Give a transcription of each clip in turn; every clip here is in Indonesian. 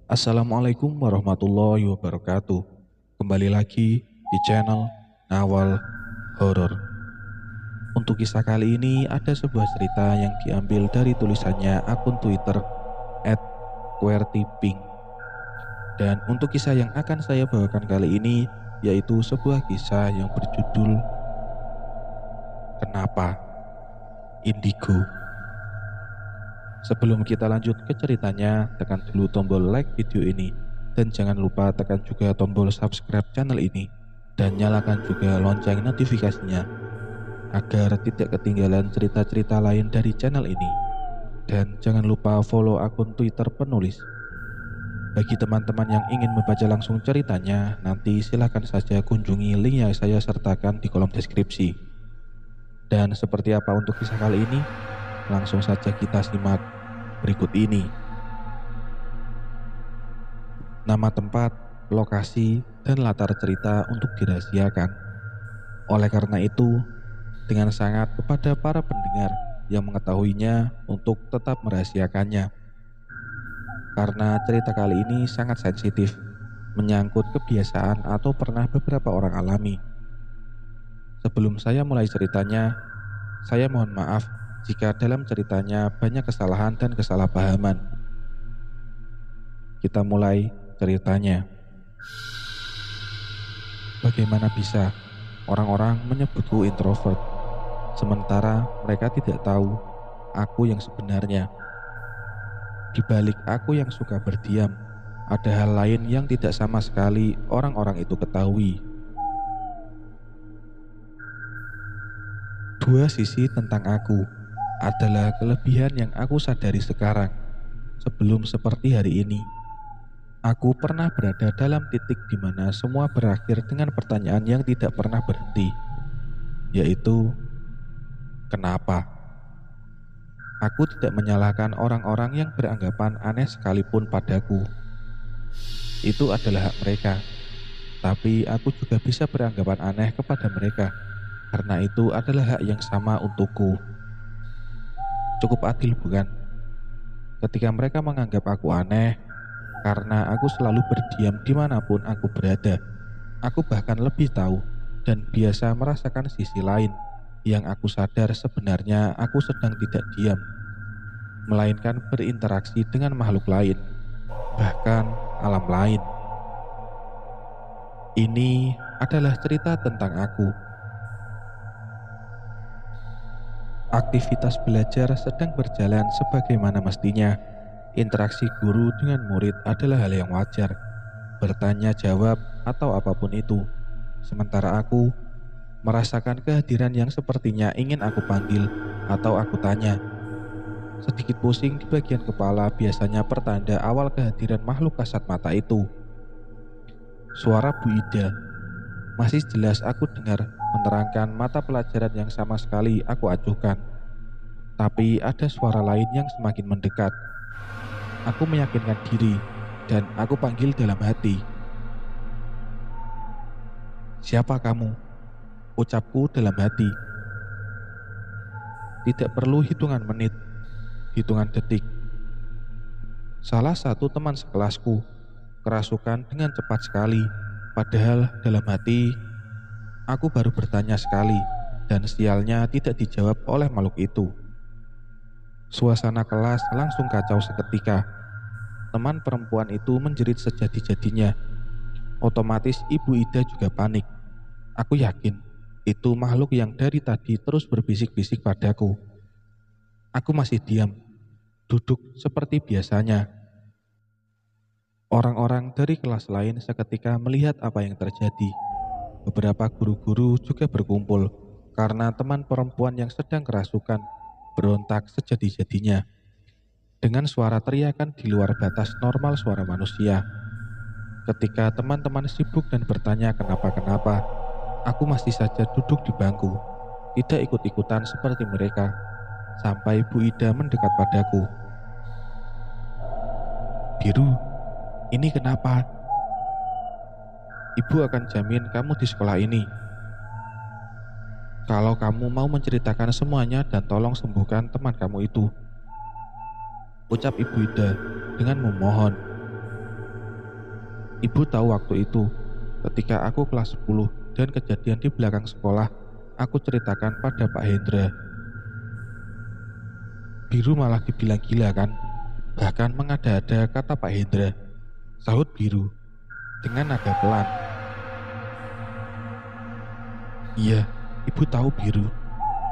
Assalamualaikum warahmatullahi wabarakatuh. Kembali lagi di channel Awal Horor. Untuk kisah kali ini ada sebuah cerita yang diambil dari tulisannya akun Twitter @QWERTYPink. Dan untuk kisah yang akan saya bawakan kali ini yaitu sebuah kisah yang berjudul Kenapa Indigo. Sebelum kita lanjut ke ceritanya, tekan dulu tombol like video ini. Dan jangan lupa tekan juga tombol subscribe channel ini. Dan nyalakan juga lonceng notifikasinya, agar tidak ketinggalan cerita-cerita lain dari channel ini. Dan jangan lupa follow akun Twitter penulis. Bagi teman-teman yang ingin membaca langsung ceritanya, nanti silahkan saja kunjungi link yang saya sertakan di kolom deskripsi. Dan seperti apa untuk kisah kali ini? Langsung saja kita simak berikut ini. Nama tempat, lokasi, dan latar cerita untuk dirahasiakan. Oleh karena itu, dengan sangat kepada para pendengar yang mengetahuinya untuk tetap merahasiakannya. Karena cerita kali ini sangat sensitif, menyangkut kebiasaan atau pernah beberapa orang alami. Sebelum saya mulai ceritanya, saya mohon maaf jika dalam ceritanya banyak kesalahan dan kesalahpahaman. Kita mulai ceritanya. Bagaimana bisa orang-orang menyebutku introvert, sementara mereka tidak tahu aku yang sebenarnya. Di balik aku yang suka berdiam, ada hal lain yang tidak sama sekali orang-orang itu ketahui. Dua sisi tentang aku adalah kelebihan yang aku sadari sekarang. Sebelum seperti hari ini, aku pernah berada dalam titik di mana semua berakhir dengan pertanyaan yang tidak pernah berhenti, yaitu kenapa? Aku tidak menyalahkan orang-orang yang beranggapan aneh sekalipun padaku. Itu adalah hak mereka, tapi aku juga bisa beranggapan aneh kepada mereka, karena itu adalah hak yang sama untukku. Cukup adil, bukan? Ketika mereka menganggap aku aneh, karena aku selalu berdiam dimanapun aku berada. Aku bahkan lebih tahu dan biasa merasakan sisi lain yang aku sadar sebenarnya aku sedang tidak diam, melainkan berinteraksi dengan makhluk lain, bahkan alam lain. Ini adalah cerita tentang aku. Aktivitas belajar sedang berjalan sebagaimana mestinya. Interaksi guru dengan murid adalah hal yang wajar. Bertanya jawab atau apapun itu. Sementara aku merasakan kehadiran yang sepertinya ingin aku panggil atau aku tanya. Sedikit pusing di bagian kepala biasanya pertanda awal kehadiran makhluk kasat mata itu. Suara Bu Ida masih jelas aku dengar menerangkan mata pelajaran yang sama sekali aku acuhkan. Tapi ada suara lain yang semakin mendekat. Aku meyakinkan diri dan aku panggil dalam hati. Siapa kamu? Ucapku dalam hati. Tidak perlu hitungan menit, hitungan detik. Salah satu teman sekelasku kerasukan dengan cepat sekali. Padahal dalam hati, aku baru bertanya sekali dan sialnya tidak dijawab oleh makhluk itu. Suasana kelas langsung kacau seketika. Teman perempuan itu menjerit sejadi-jadinya. Otomatis Ibu Ida juga panik. Aku yakin itu makhluk yang dari tadi terus berbisik-bisik padaku. Aku masih diam, duduk seperti biasanya. Orang-orang dari kelas lain seketika melihat apa yang terjadi. Beberapa guru-guru juga berkumpul karena teman perempuan yang sedang kerasukan berontak sejadi-jadinya dengan suara teriakan di luar batas normal suara manusia. Ketika teman-teman sibuk dan bertanya kenapa-kenapa, aku masih saja duduk di bangku, tidak ikut-ikutan seperti mereka, sampai Bu Ida mendekat padaku. Biru, ini kenapa? Ibu akan jamin kamu di sekolah ini. Kalau kamu mau menceritakan semuanya dan tolong sembuhkan teman kamu itu, ucap Ibu Ida dengan memohon. Ibu tahu waktu itu, ketika aku kelas 10 dan kejadian di belakang sekolah, aku ceritakan pada Pak Hendra. Biru malah dibilang gila kan? Bahkan mengada-ada, kata Pak Hendra. Sahut Biru dengan nada pelan. Iya, ibu tahu Biru.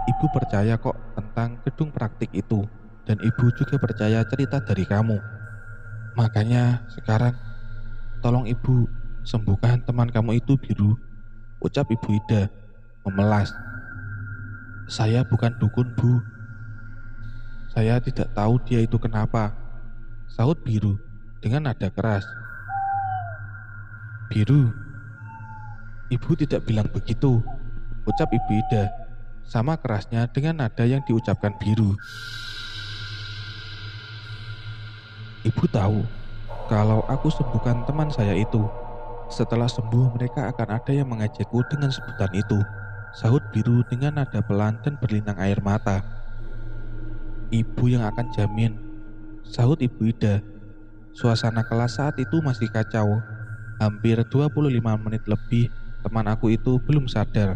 Ibu percaya kok tentang gedung praktik itu. Dan ibu juga percaya cerita dari kamu. Makanya sekarang tolong ibu sembuhkan teman kamu itu Biru, ucap Ibu Ida memelas. Saya bukan dukun, Bu. Saya tidak tahu dia itu kenapa, sahut Biru dengan nada keras. Biru, ibu tidak bilang begitu, ucap Ibu Ida sama kerasnya dengan nada yang diucapkan Biru. Ibu tahu kalau aku sembuhkan teman saya itu. Setelah sembuh mereka akan ada yang mengejekku dengan sebutan itu, sahut Biru dengan nada pelan dan berlinang air mata. Ibu yang akan jamin, sahut Ibu Ida. Suasana kelas saat itu masih kacau. Hampir 25 menit lebih teman aku itu belum sadar.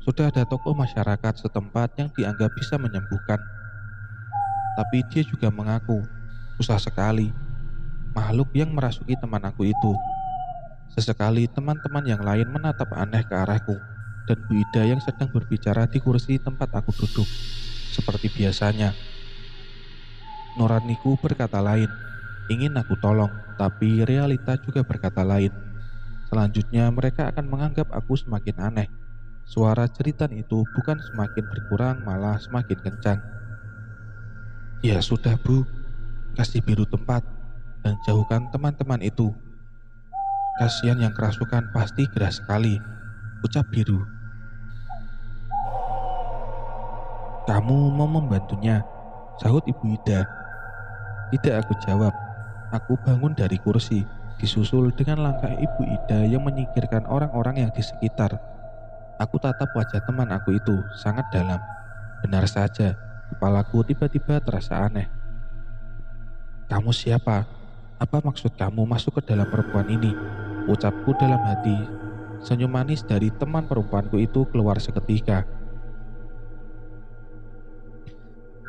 Sudah ada tokoh masyarakat setempat yang dianggap bisa menyembuhkan. Tapi dia juga mengaku susah sekali. Makhluk yang merasuki teman aku itu. Sesekali teman-teman yang lain menatap aneh ke arahku dan Bu Ida yang sedang berbicara di kursi tempat aku duduk. Seperti biasanya. Nuraniku berkata lain, ingin aku tolong, tapi realita juga berkata lain. Selanjutnya mereka akan menganggap aku semakin aneh. Suara jeritan itu bukan semakin berkurang, malah semakin kencang. Ya sudah Bu, kasih Biru tempat dan jauhkan teman-teman itu. Kasihan yang kerasukan pasti gerah sekali, ucap Biru. Kamu mau membantunya, sahut Ibu Ida. Tidak, aku jawab. Aku bangun dari kursi, disusul dengan langkah Ibu Ida yang menyingkirkan orang-orang yang di sekitar. Aku tatap wajah teman aku itu sangat dalam. Benar saja, kepalaku tiba-tiba terasa aneh. Kamu siapa? Apa maksud kamu masuk ke dalam perempuan ini? Ucapku dalam hati. Senyum manis dari teman perempuanku itu keluar seketika.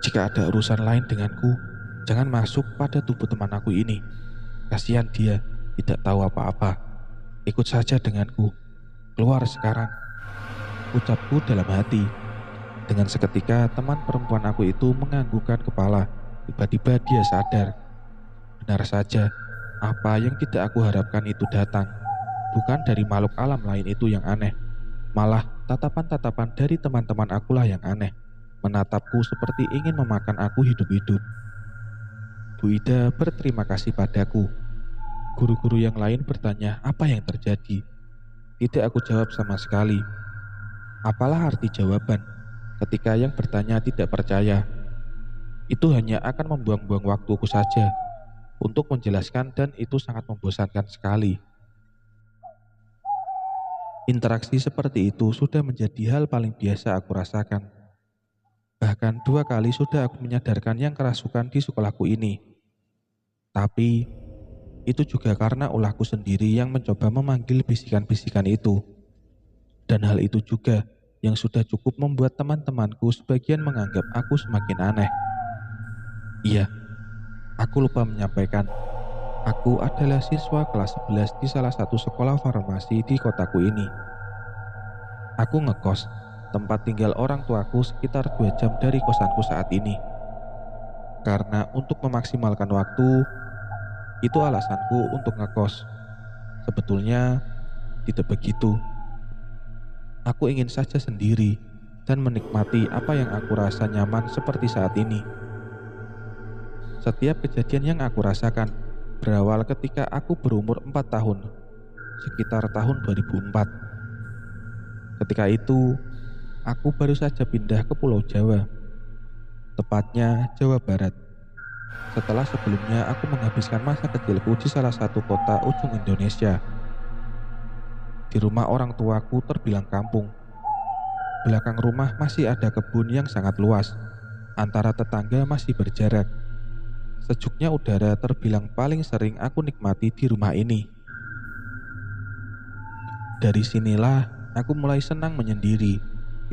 Jika ada urusan lain denganku, jangan masuk pada tubuh teman aku ini. Kasihan dia, tidak tahu apa-apa. Ikut saja denganku. Keluar sekarang, ucapku dalam hati. Dengan seketika teman perempuan aku itu menganggukkan kepala. Tiba-tiba dia sadar. Benar saja, apa yang tidak aku harapkan itu datang. Bukan dari makhluk alam lain itu yang aneh. Malah tatapan-tatapan dari teman-teman akulah yang aneh. Menatapku seperti ingin memakan aku hidup-hidup. Bu Ida berterima kasih padaku. Guru-guru yang lain bertanya apa yang terjadi. Tidak aku jawab sama sekali. Apalah arti jawaban ketika yang bertanya tidak percaya? Itu hanya akan membuang-buang waktuku saja untuk menjelaskan dan itu sangat membosankan sekali. Interaksi seperti itu sudah menjadi hal paling biasa aku rasakan. Bahkan 2 kali sudah aku menyadarkan yang kerasukan di sekolahku ini. Tapi itu juga karena ulahku sendiri yang mencoba memanggil bisikan-bisikan itu. Dan hal itu juga yang sudah cukup membuat teman-temanku sebagian menganggap aku semakin aneh. Iya, aku lupa menyampaikan. Aku adalah siswa kelas 11 di salah satu sekolah farmasi di kotaku ini. Aku ngekos, tempat tinggal orang tuaku sekitar 2 jam dari kosanku saat ini. Karena untuk memaksimalkan waktu, itu alasanku untuk ngekos. Sebetulnya tidak begitu. Aku ingin saja sendiri dan menikmati apa yang aku rasa nyaman seperti saat ini. Setiap kejadian yang aku rasakan berawal ketika aku berumur 4 tahun, sekitar tahun 2004. Ketika itu, aku baru saja pindah ke Pulau Jawa, tepatnya Jawa Barat. Setelah sebelumnya aku menghabiskan masa kecilku di salah satu kota ujung Indonesia. Di rumah orang tuaku terbilang kampung. Belakang rumah masih ada kebun yang sangat luas. Antara tetangga masih berjarak. Sejuknya udara terbilang paling sering aku nikmati di rumah ini. Dari sinilah aku mulai senang menyendiri,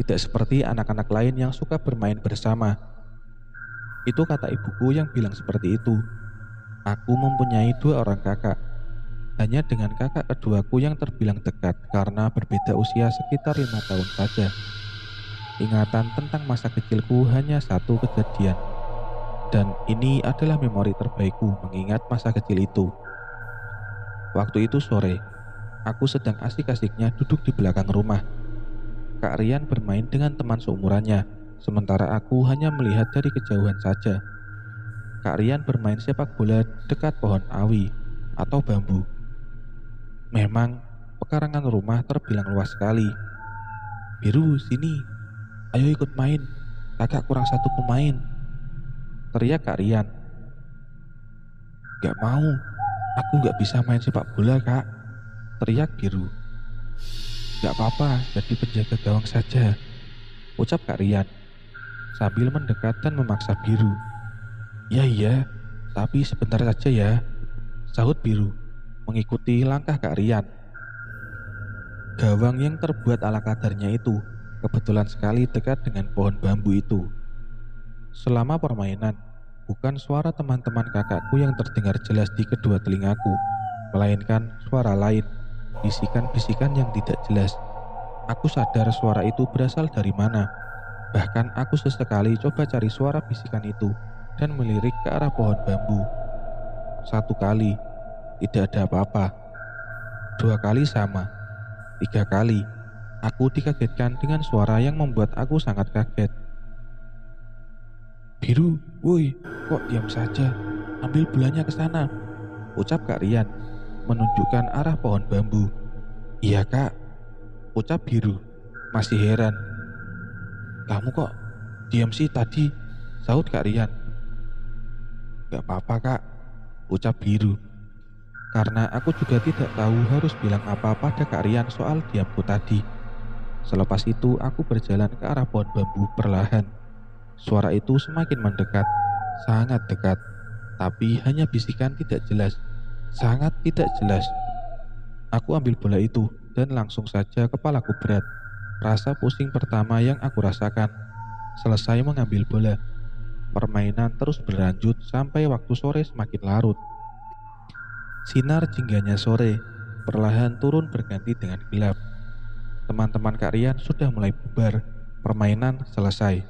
tidak seperti anak-anak lain yang suka bermain bersama. Itu kata ibuku yang bilang seperti itu. Aku mempunyai 2 orang kakak. Hanya dengan kakak keduaku yang terbilang dekat karena berbeda usia sekitar 5 tahun saja. Ingatan tentang masa kecilku hanya satu kejadian. Dan ini adalah memori terbaikku mengingat masa kecil itu. Waktu itu sore, aku sedang asik-asiknya duduk di belakang rumah. Kak Rian bermain dengan teman seumurannya, sementara aku hanya melihat dari kejauhan saja. Kak Rian bermain sepak bola dekat pohon awi atau bambu. Memang, pekarangan rumah terbilang luas sekali. "Biru, sini, ayo ikut main, kakak kurang 1 pemain," teriak Kak Rian. "Gak mau, aku gak bisa main sepak bola kak," teriak Biru. "Gak apa-apa, jadi penjaga gawang saja," ucap Kak Rian, sambil mendekat dan memaksa Biru. Iya, tapi sebentar saja ya," sahut Biru, mengikuti langkah Kak Rian. Gawang yang terbuat ala kadarnya itu kebetulan sekali dekat dengan pohon bambu itu. Selama permainan, bukan suara teman-teman kakakku yang terdengar jelas di kedua telingaku, melainkan suara lain, bisikan-bisikan yang tidak jelas. Aku sadar suara itu berasal dari mana. Bahkan aku sesekali coba cari suara bisikan itu dan melirik ke arah pohon bambu. 1 kali, tidak ada apa-apa. 2 kali sama. 3 kali, aku dikagetkan dengan suara yang membuat aku sangat kaget. "Biru, woi, kok diam saja? Ambil bolanya ke sana," ucap Kak Rian, menunjukkan arah pohon bambu. "Iya kak," ucap Biru, masih heran. "Kamu kok diam sih tadi?" sahut Kak Rian. "Gak apa-apa kak," ucap Biru, karena aku juga tidak tahu harus bilang apa pada Kak Rian soal diamku tadi. Selepas itu aku berjalan ke arah pohon bambu perlahan. Suara itu semakin mendekat, sangat dekat, tapi hanya bisikan tidak jelas, sangat tidak jelas. Aku ambil bola itu dan langsung saja kepalaku berat. Rasa pusing pertama yang aku rasakan. Selesai mengambil bola, permainan terus berlanjut sampai waktu sore semakin larut. Sinar jingganya sore perlahan turun berganti dengan gelap. Teman-teman Kak Rian sudah mulai bubar. Permainan selesai.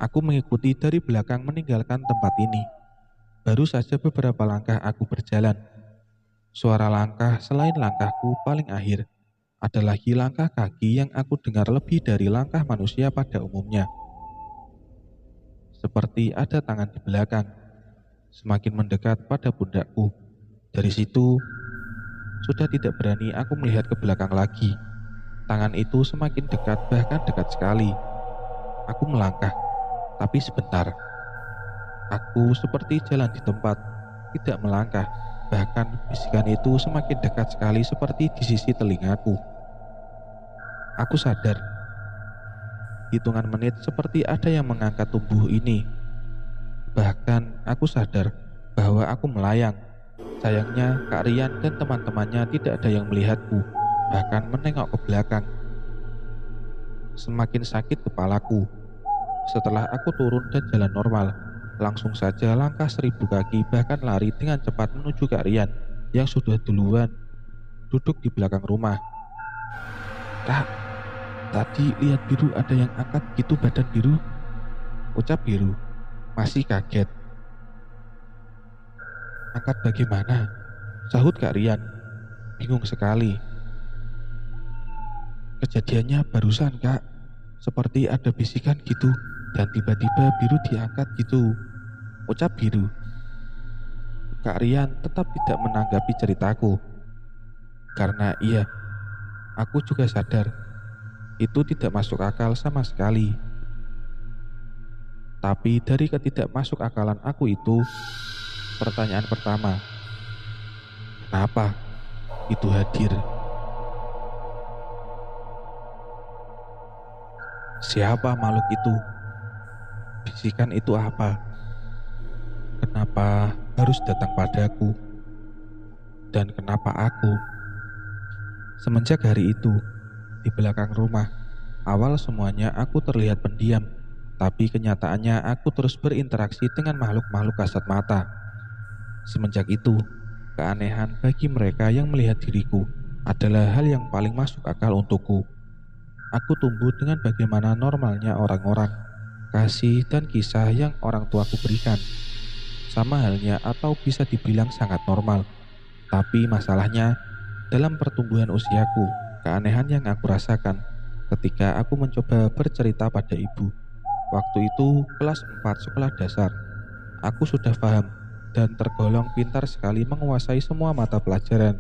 Aku mengikuti dari belakang meninggalkan tempat ini. Baru saja beberapa langkah aku berjalan. Suara langkah selain langkahku paling akhir ada lagi langkah kaki yang aku dengar lebih dari langkah manusia pada umumnya. Seperti ada tangan di belakang, semakin mendekat pada pundakku. Dari situ, sudah tidak berani aku melihat ke belakang lagi. Tangan itu semakin dekat, bahkan dekat sekali. Aku melangkah, tapi sebentar. Aku seperti jalan di tempat, tidak melangkah. Bahkan bisikan itu semakin dekat sekali seperti di sisi telingaku. Aku sadar, hitungan menit seperti ada yang mengangkat tubuh ini. Bahkan aku sadar bahwa aku melayang. Sayangnya Kak Rian dan teman-temannya tidak ada yang melihatku, bahkan menengok ke belakang. Semakin sakit kepalaku. Setelah aku turun dan jalan normal, langsung saja langkah 1000 kaki bahkan lari dengan cepat menuju Kak Rian yang sudah duluan duduk di belakang rumah. "Kak, tadi lihat Biru ada yang angkat gitu badan Biru," ucap Biru, masih kaget. "Angkat bagaimana?" sahut Kak Rian, bingung sekali. "Kejadiannya barusan kak, seperti ada bisikan gitu dan tiba-tiba Biru diangkat gitu," ucap Biru. Kak Rian tetap tidak menanggapi ceritaku. Karena iya, aku juga sadar itu tidak masuk akal sama sekali. Tapi dari ketidakmasuk akalan aku itu, pertanyaan pertama, kenapa itu hadir? Siapa makhluk itu? Bisikan itu apa? Kenapa harus datang padaku? Dan kenapa aku? Semenjak hari itu, di belakang rumah, awal semuanya aku terlihat pendiam, tapi kenyataannya aku terus berinteraksi dengan makhluk-makhluk kasat mata. Semenjak itu, keanehan bagi mereka yang melihat diriku adalah hal yang paling masuk akal untukku. Aku tumbuh dengan bagaimana normalnya orang-orang, kasih dan kisah yang orang tuaku berikan. Sama halnya atau bisa dibilang sangat normal. Tapi masalahnya, dalam pertumbuhan usiaku, keanehan yang aku rasakan ketika aku mencoba bercerita pada ibu. Waktu itu kelas 4 sekolah dasar. Aku sudah paham dan tergolong pintar sekali menguasai semua mata pelajaran.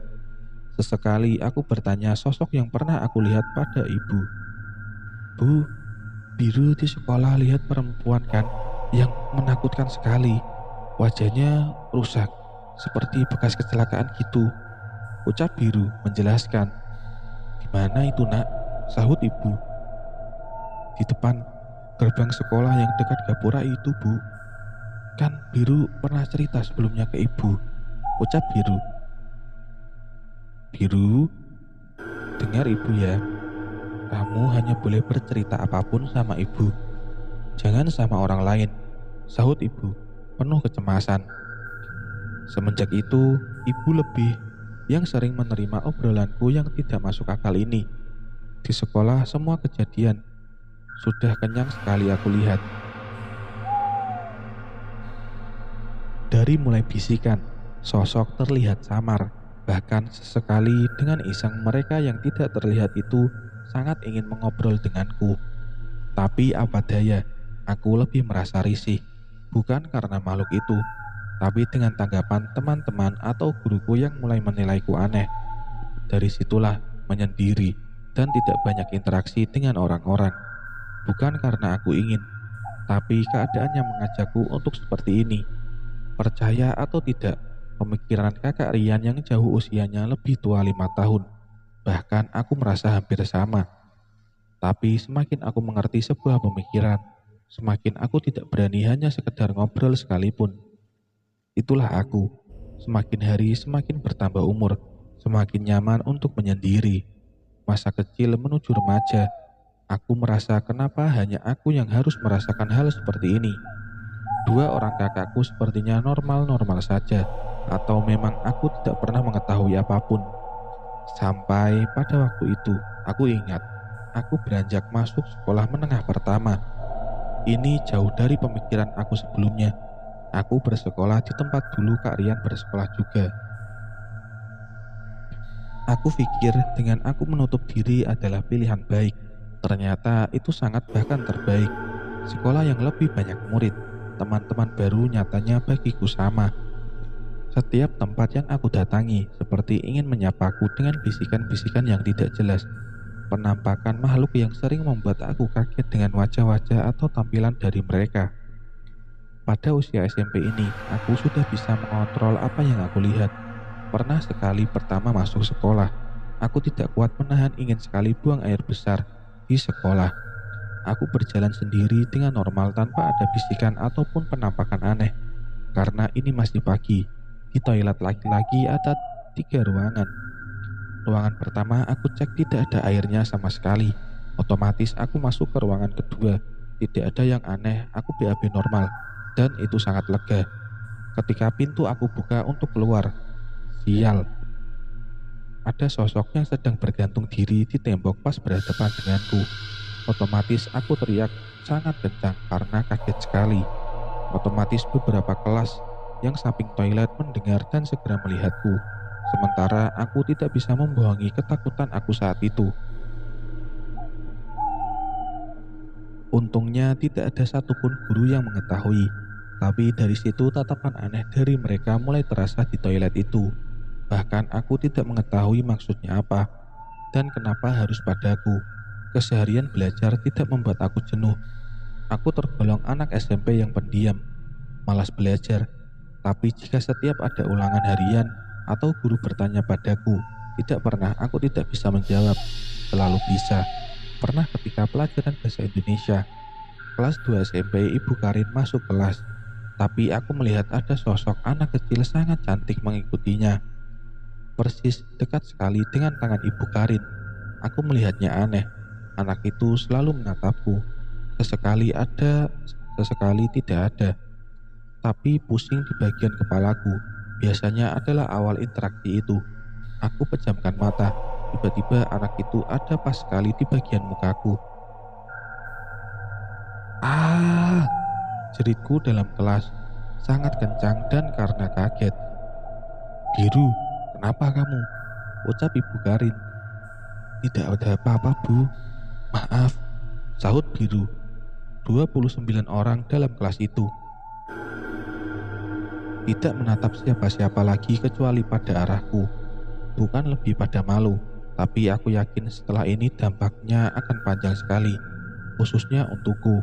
Sesekali aku bertanya sosok yang pernah aku lihat pada ibu. Bu, Biru di sekolah lihat perempuan kan yang menakutkan sekali. Wajahnya rusak, seperti bekas kecelakaan gitu. Ucap Biru menjelaskan. Di mana itu nak? Sahut ibu. Di depan gerbang sekolah yang dekat gapura itu bu. Kan Biru pernah cerita sebelumnya ke ibu. Ucap Biru. Biru, dengar ibu ya. Kamu hanya boleh bercerita apapun sama ibu. Jangan sama orang lain. Sahut ibu, penuh kecemasan. Semenjak itu, ibu lebih yang sering menerima obrolanku yang tidak masuk akal ini. Di sekolah semua kejadian sudah kenyang sekali aku lihat. Dari mulai bisikan, sosok terlihat samar. Bahkan sesekali dengan iseng mereka yang tidak terlihat itu sangat ingin mengobrol denganku. Tapi apa daya, aku lebih merasa risih. Bukan karena makhluk itu, tapi dengan tanggapan teman-teman atau guruku yang mulai menilaiku aneh. Dari situlah menyendiri dan tidak banyak interaksi dengan orang-orang. Bukan karena aku ingin, tapi keadaan yang mengajakku untuk seperti ini. Percaya atau tidak, pemikiran kakak Rian yang jauh usianya lebih tua 5 tahun. Bahkan aku merasa hampir sama. Tapi semakin aku mengerti sebuah pemikiran, semakin aku tidak berani hanya sekedar ngobrol sekalipun. Itulah aku, semakin hari semakin bertambah umur, semakin nyaman untuk menyendiri. Masa kecil menuju remaja, aku merasa kenapa hanya aku yang harus merasakan hal seperti ini. Dua orang kakakku sepertinya normal-normal saja, atau memang aku tidak pernah mengetahui apapun. Sampai pada waktu itu, aku ingat, aku beranjak masuk sekolah menengah pertama. Ini jauh dari pemikiran aku sebelumnya. Aku bersekolah di tempat dulu Kak Rian bersekolah juga. Aku pikir dengan aku menutup diri adalah pilihan baik. Ternyata itu sangat bahkan terbaik. Sekolah yang lebih banyak murid, teman-teman baru nyatanya bagiku sama. Setiap tempat yang aku datangi seperti ingin menyapaku dengan bisikan-bisikan yang tidak jelas. Penampakan makhluk yang sering membuat aku kaget dengan wajah-wajah atau tampilan dari mereka. Pada usia SMP ini, aku sudah bisa mengontrol apa yang aku lihat. Pernah sekali pertama masuk sekolah, aku tidak kuat menahan ingin sekali buang air besar di sekolah. Aku berjalan sendiri dengan normal tanpa ada bisikan ataupun penampakan aneh. Karena ini masih pagi, di toilet laki-laki ada 3 ruangan. Ruangan pertama aku cek tidak ada airnya sama sekali. Otomatis aku masuk ke ruangan kedua. Tidak ada yang aneh, aku BAB normal. Dan itu sangat lega. Ketika pintu aku buka untuk keluar, sial. Ada sosok yang sedang bergantung diri di tembok pas berhadapan denganku. Otomatis aku teriak sangat kencang karena kaget sekali. Otomatis beberapa kelas yang samping toilet mendengar dan segera melihatku. Sementara aku tidak bisa membohongi ketakutan aku saat itu. Untungnya tidak ada satupun guru yang mengetahui. Tapi dari situ tatapan aneh dari mereka mulai terasa di toilet itu. Bahkan aku tidak mengetahui maksudnya apa dan kenapa harus padaku. Keseharian belajar tidak membuat aku jenuh. Aku tergolong anak SMP yang pendiam, malas belajar. Tapi jika setiap ada ulangan harian atau guru bertanya padaku, tidak pernah aku tidak bisa menjawab. Selalu bisa. Pernah ketika pelajaran bahasa Indonesia, kelas 2 SMP, Ibu Karin masuk kelas. Tapi aku melihat ada sosok anak kecil sangat cantik mengikutinya. persis dekat sekali dengan tangan Ibu Karin. Aku melihatnya aneh. Anak itu selalu menatapku. Sesekali ada, sesekali tidak ada. Tapi pusing di bagian kepalaku. Biasanya adalah awal interaksi itu. Aku pejamkan mata. Tiba-tiba anak itu ada pas sekali di bagian mukaku. Ah! Jeritku dalam kelas. Sangat kencang dan karena kaget. "Biru, kenapa kamu?" ucap Ibu Karin. "Tidak ada apa-apa, Bu. Maaf," sahut Biru. 29 orang dalam kelas itu tidak menatap siapa-siapa lagi kecuali pada arahku. Bukan lebih pada malu, tapi aku yakin setelah ini dampaknya akan panjang sekali, khususnya untukku.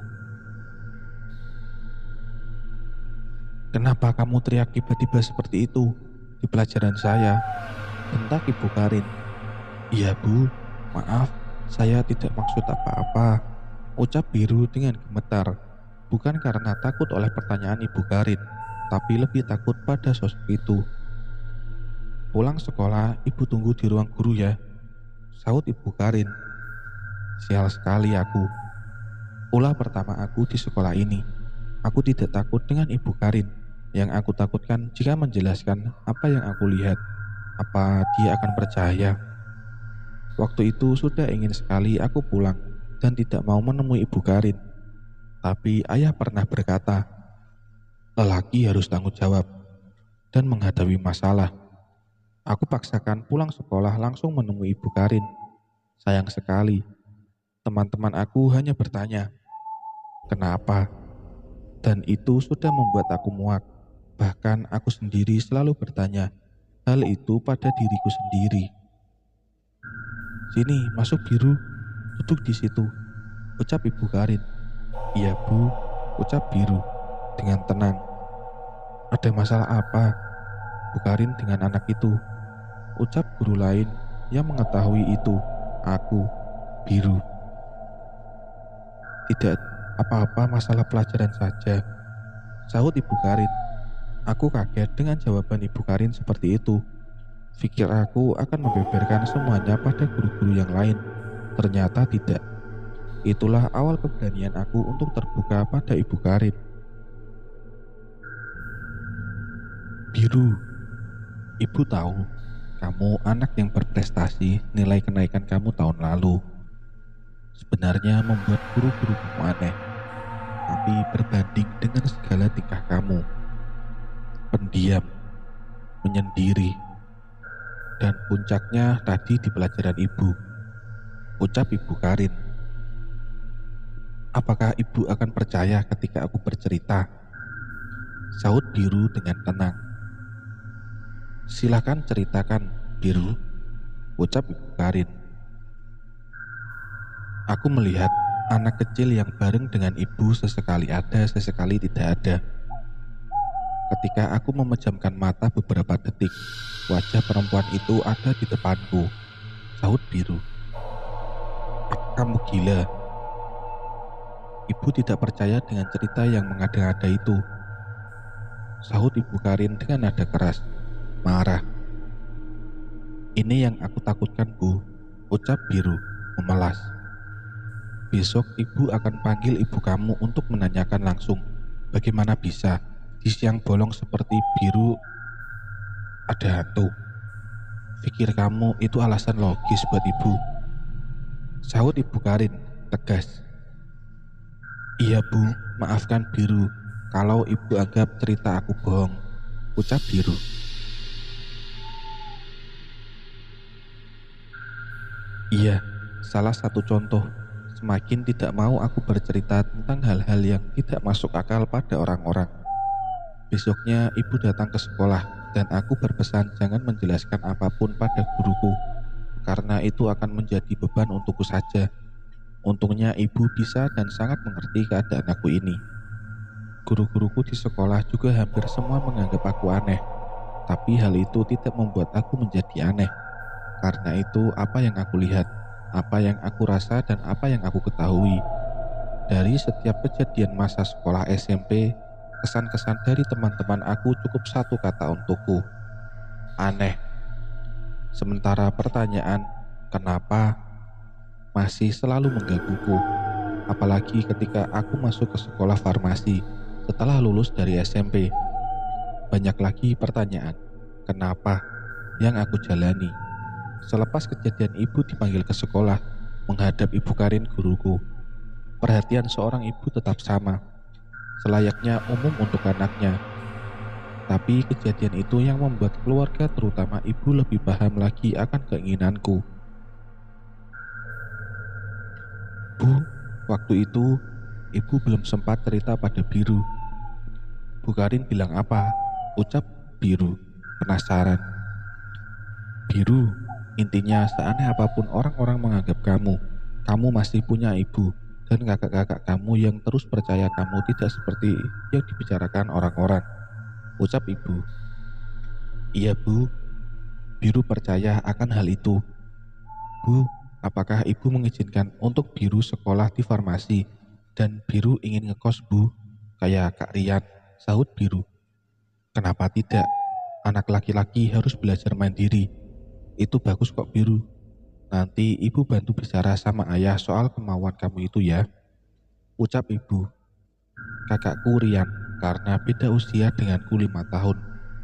"Kenapa kamu teriak tiba-tiba seperti itu di pelajaran saya?" bentak Ibu Karin. "Iya Bu, maaf, saya tidak maksud apa-apa," ucap Biru dengan gemetar. Bukan karena takut oleh pertanyaan Ibu Karin, tapi lebih takut pada sosok itu. "Pulang sekolah, Ibu tunggu di ruang guru ya," sahut Ibu Karin. Sial sekali aku. Ulah pertama aku di sekolah ini. Aku tidak takut dengan Ibu Karin. Yang aku takutkan jika menjelaskan apa yang aku lihat, apa dia akan percaya. Waktu itu sudah ingin sekali aku pulang dan tidak mau menemui Ibu Karin. Tapi ayah pernah berkata, lelaki harus tanggung jawab dan menghadapi masalah. Aku paksakan pulang sekolah langsung menemui Ibu Karin. Sayang sekali, teman-teman aku hanya bertanya, "Kenapa?" Dan itu sudah membuat aku muak. Bahkan aku sendiri selalu bertanya hal itu pada diriku sendiri. "Sini, masuk Biru, duduk di situ," ucap Ibu Karin. "Iya Bu," ucap Biru dengan tenang. "Ada masalah apa?" Bu Karin dengan anak itu, ucap guru lain yang mengetahui itu. Aku, Biru. "Tidak apa-apa, masalah pelajaran saja," sahut Ibu Karin. Aku kaget dengan jawaban Ibu Karin seperti itu. Pikir aku akan membeberkan semuanya pada guru-guru yang lain. Ternyata tidak. Itulah awal keberanian aku untuk terbuka pada Ibu Karin. "Biru, Ibu tahu kamu anak yang berprestasi. Nilai kenaikan kamu tahun lalu sebenarnya membuat guru-guru kamu aneh. Tapi berbanding dengan segala tingkah kamu, pendiam, menyendiri, dan puncaknya tadi di pelajaran Ibu," ucap Ibu Karin. "Apakah Ibu akan percaya ketika aku bercerita?" sahut Biru dengan tenang. "Silakan ceritakan, Biru," ucap Ibu Karin. Aku melihat anak kecil yang bareng dengan ibu sesekali ada, sesekali tidak ada. Ketika aku memejamkan mata beberapa detik, wajah perempuan itu ada di depanku, sahut Biru. "Apa kamu gila?" "Ibu tidak percaya dengan cerita yang mengada-ngada itu," sahut Ibu Karin dengan nada keras, marah. "Ini yang aku takutkan, Bu," ucap Biru, memelas. "Besok Ibu akan panggil ibu kamu untuk menanyakan langsung. Bagaimana bisa di siang bolong seperti Biru ada hantu? Pikir kamu itu alasan logis buat Ibu?" sahut Ibu Karin tegas. "Iya Bu, maafkan Biru kalau Ibu anggap cerita aku bohong," ucap Biru. "Iya, salah satu contoh. Semakin tidak mau aku bercerita tentang hal-hal yang tidak masuk akal pada orang-orang. Besoknya ibu datang ke sekolah dan aku berpesan jangan menjelaskan apapun pada guruku, karena itu akan menjadi beban untukku saja. Untungnya ibu bisa dan sangat mengerti keadaan aku ini. Guru-guruku di sekolah juga hampir semua menganggap aku aneh, tapi hal itu tidak membuat aku menjadi aneh. Karena itu apa yang aku lihat, apa yang aku rasa dan apa yang aku ketahui. Dari setiap kejadian masa sekolah SMP, kesan-kesan dari teman-teman aku cukup satu kata untukku. Aneh. Sementara pertanyaan kenapa masih selalu menggangguku, apalagi ketika aku masuk ke sekolah farmasi setelah lulus dari SMP. Banyak lagi pertanyaan kenapa yang aku jalani. Selepas kejadian ibu dipanggil ke sekolah menghadap Ibu Karin guruku, perhatian seorang ibu tetap sama, selayaknya umum untuk anaknya. Tapi kejadian itu yang membuat keluarga terutama ibu lebih paham lagi akan keinginanku. Bu, waktu itu ibu belum sempat cerita pada Biru. Bu Karin bilang apa? Ucap Biru, penasaran. Biru, intinya seaneh apapun orang-orang menganggap kamu, kamu masih punya ibu dan kakak-kakak kamu yang terus percaya kamu tidak seperti yang dibicarakan orang-orang. Ucap ibu. Iya bu, Biru percaya akan hal itu. Bu, apakah ibu mengizinkan untuk Biru sekolah di farmasi dan Biru ingin ngekos bu, kayak Kak Rian, sahut Biru. Kenapa tidak? Anak laki-laki harus belajar mandiri. Itu bagus kok Biru. Nanti ibu bantu bicara sama ayah soal kemauan kamu itu ya. Ucap ibu. Kakakku Rian, karena beda usia denganku 5 tahun.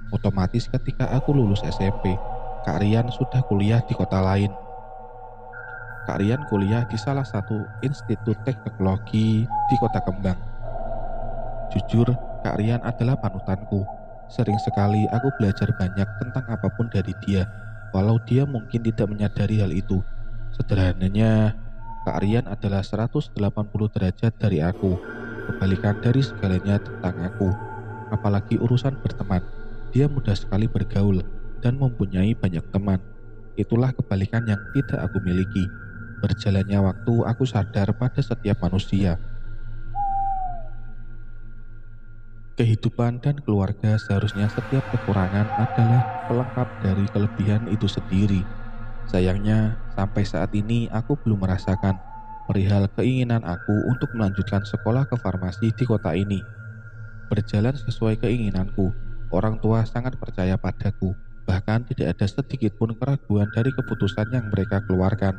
Otomatis ketika aku lulus SMP, Kak Rian sudah kuliah di kota lain. Kak Rian kuliah di salah satu institut teknologi di kota Kembang. Jujur, Kak Rian adalah panutanku. Sering sekali aku belajar banyak tentang apapun dari dia, walau dia mungkin tidak menyadari hal itu. Sederhananya, Kak Rian adalah 180 derajat dari aku, kebalikan dari segalanya tentang aku. Apalagi urusan berteman, dia mudah sekali bergaul dan mempunyai banyak teman. Itulah kebalikan yang tidak aku miliki. Berjalannya waktu, aku sadar pada setiap manusia, kehidupan dan keluarga seharusnya setiap kekurangan adalah pelengkap dari kelebihan itu sendiri. Sayangnya, sampai saat ini aku belum merasakan perihal keinginan aku untuk melanjutkan sekolah ke farmasi di kota ini. Berjalan sesuai keinginanku, orang tua sangat percaya padaku, bahkan tidak ada sedikit pun keraguan dari keputusan yang mereka keluarkan.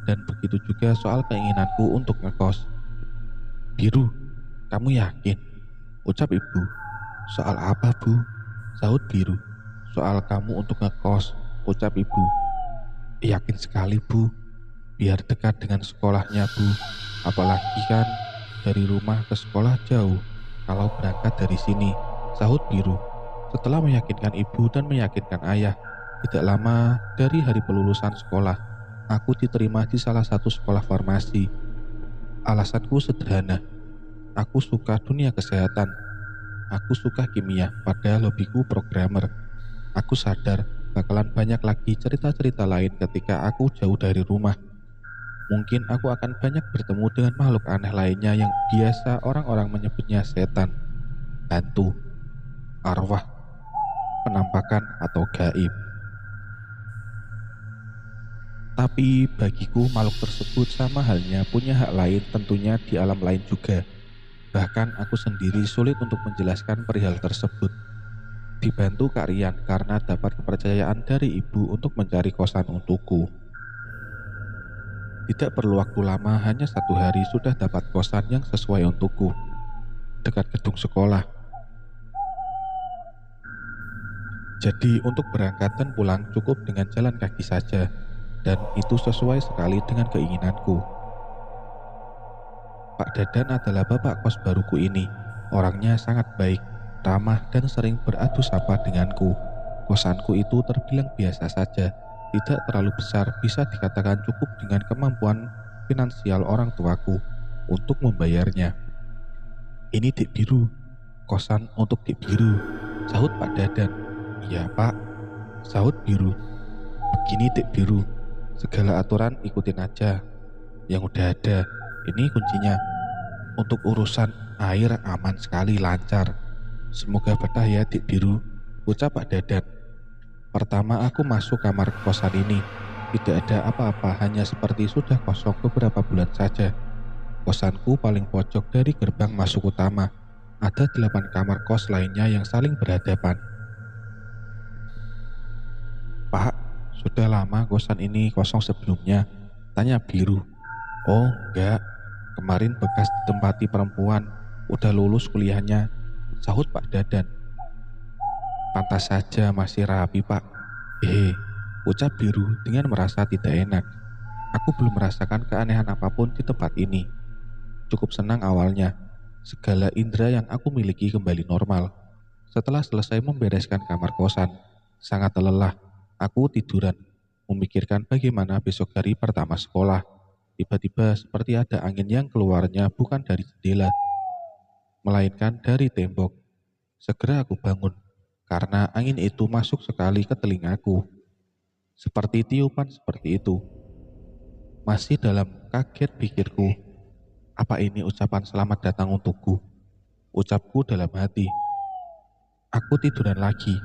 Dan begitu juga soal keinginanku untuk ngekos. Biru, kamu yakin? Ucap ibu. Soal apa bu? Sahut Biru. Soal kamu untuk ngekos, ucap ibu. Yakin sekali bu, biar dekat dengan sekolahnya bu. Apalagi kan dari rumah ke sekolah jauh kalau berangkat dari sini, sahut Biru. Setelah meyakinkan ibu dan meyakinkan ayah, tidak lama dari hari pelulusan sekolah, aku diterima di salah satu sekolah farmasi. Alasanku sederhana, aku suka dunia kesehatan. Aku suka kimia, padahal hobiku programmer. Aku sadar bakalan banyak lagi cerita-cerita lain ketika aku jauh dari rumah. Mungkin aku akan banyak bertemu dengan makhluk aneh lainnya yang biasa orang-orang menyebutnya setan, hantu, arwah, penampakan, atau gaib. Tapi bagiku makhluk tersebut sama halnya punya hak lain tentunya di alam lain juga. Bahkan aku sendiri sulit untuk menjelaskan perihal tersebut. Dibantu Kak Rian karena dapat kepercayaan dari ibu untuk mencari kosan untukku. Tidak perlu waktu lama, hanya 1 hari sudah dapat kosan yang sesuai untukku, dekat gedung sekolah. Jadi untuk berangkat dan pulang cukup dengan jalan kaki saja, dan itu sesuai sekali dengan keinginanku. Pak Dadan adalah bapak kos baruku ini. Orangnya sangat baik, ramah, dan sering beradu sapa denganku. Kosanku itu terbilang biasa saja, tidak terlalu besar, bisa dikatakan cukup dengan kemampuan finansial orang tuaku untuk membayarnya. Ini Dik Biru, kosan untuk Dik Biru, sahut Pak Dadan. Iya Pak, sahut Biru. Begini Dik Biru, segala aturan ikutin aja. Yang udah ada, ini kuncinya. Untuk urusan air aman sekali, lancar. Semoga betah ya Dik Biru, ucap Pak Dadan. Pertama aku masuk kamar kosan ini, tidak ada apa-apa, hanya seperti sudah kosong beberapa bulan saja. Kosanku paling pojok dari gerbang masuk utama. Ada 8 kamar kos lainnya yang saling berhadapan. Pak, Sudah lama kosan ini kosong sebelumnya? Tanya Biru. Oh enggak, kemarin bekas ditempati perempuan, udah lulus kuliahnya, sahut Pak Dadan. Pantas saja masih rapi Pak. Ucap Biru dengan merasa tidak enak. Aku belum merasakan keanehan apapun di tempat ini. Cukup senang awalnya, segala indera yang aku miliki kembali normal. Setelah selesai membereskan kamar kosan, sangat lelah, aku tiduran, memikirkan bagaimana besok hari pertama sekolah. Tiba-tiba seperti ada angin yang keluarnya bukan dari jendela, melainkan dari tembok. Segera aku bangun, karena angin itu masuk sekali ke telingaku. Seperti tiupan seperti itu. Masih dalam kaget pikirku, apa ini ucapan selamat datang untukku? Ucapku dalam hati. Aku tiduran lagi.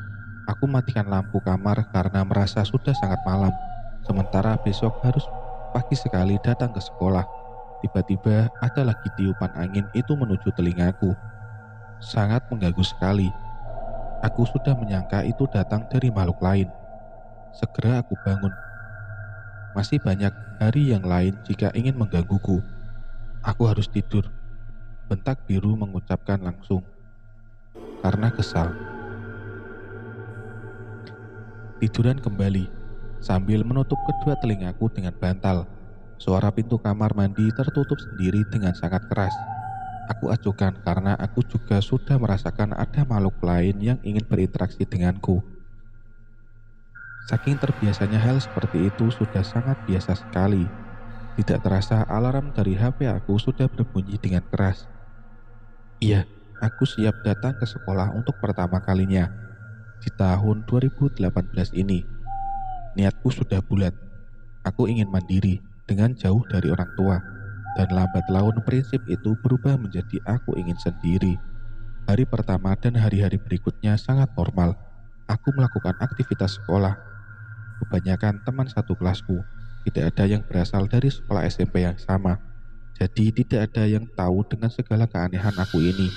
Aku matikan lampu kamar karena merasa sudah sangat malam. Sementara besok harus pagi sekali datang ke sekolah. Tiba-tiba ada lagi tiupan angin itu menuju telingaku. Sangat mengganggu sekali. Aku sudah menyangka itu datang dari makhluk lain. Segera aku bangun. Masih banyak hari yang lain jika ingin menggangguku. Aku harus tidur. Bentak Biru mengucapkan langsung. Karena kesal. Tiduran kembali, sambil menutup kedua telingaku dengan bantal. Suara pintu kamar mandi tertutup sendiri dengan sangat keras. Aku acuhkan karena aku juga sudah merasakan ada makhluk lain yang ingin berinteraksi denganku. Saking terbiasanya hal seperti itu sudah sangat biasa sekali. Tidak terasa alarm dari HP aku sudah berbunyi dengan keras. Iya, aku siap datang ke sekolah untuk pertama kalinya. Di tahun 2018 ini, niatku sudah bulat. Aku ingin mandiri dengan jauh dari orang tua. Dan lambat laun prinsip itu berubah menjadi aku ingin sendiri. Hari pertama dan hari-hari berikutnya sangat normal. Aku melakukan aktivitas sekolah. Kebanyakan teman satu kelasku. Tidak ada yang berasal dari sekolah SMP yang sama. Jadi tidak ada yang tahu dengan segala keanehan aku ini.